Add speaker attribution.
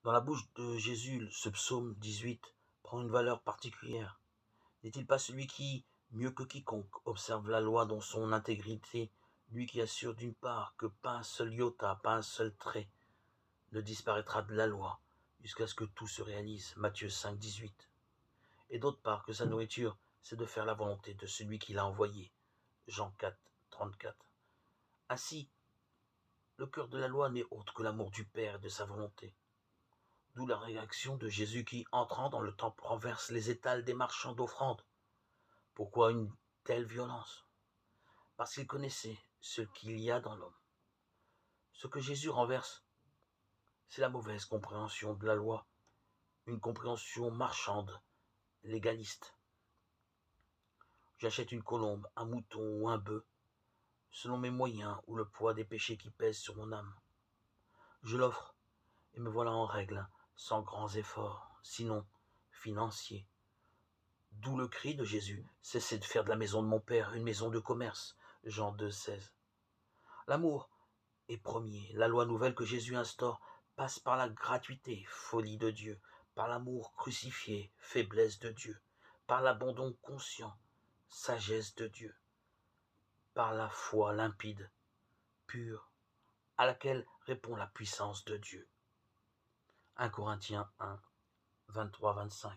Speaker 1: Dans la bouche de Jésus, ce psaume 18 prend une valeur particulière. N'est-il pas celui qui, mieux que quiconque, observe la loi dans son intégrité, lui qui assure d'une part que pas un seul iota, pas un seul trait ne disparaîtra de la loi, jusqu'à ce que tout se réalise, Matthieu 5, 18. Et d'autre part que sa nourriture, c'est de faire la volonté de celui qui l'a envoyé, Jean 4, 34. Ainsi, le cœur de la loi n'est autre que l'amour du Père et de sa volonté. D'où la réaction de Jésus qui, entrant dans le temple, renverse les étals des marchands d'offrandes. Pourquoi une telle violence? Parce qu'il connaissait ce qu'il y a dans l'homme. Ce que Jésus renverse, c'est la mauvaise compréhension de la loi, une compréhension marchande, légaliste. J'achète une colombe, un mouton ou un bœuf, selon mes moyens ou le poids des péchés qui pèsent sur mon âme. Je l'offre et me voilà en règle, sans grands efforts, sinon financiers. D'où le cri de Jésus, cessez de faire de la maison de mon Père une maison de commerce, Jean 2, 16. L'amour est premier. La loi nouvelle que Jésus instaure passe par la gratuité, folie de Dieu, par l'amour crucifié, faiblesse de Dieu, par l'abandon conscient, sagesse de Dieu, par la foi limpide, pure, à laquelle répond la puissance de Dieu. 1 Corinthiens 1, 23-25.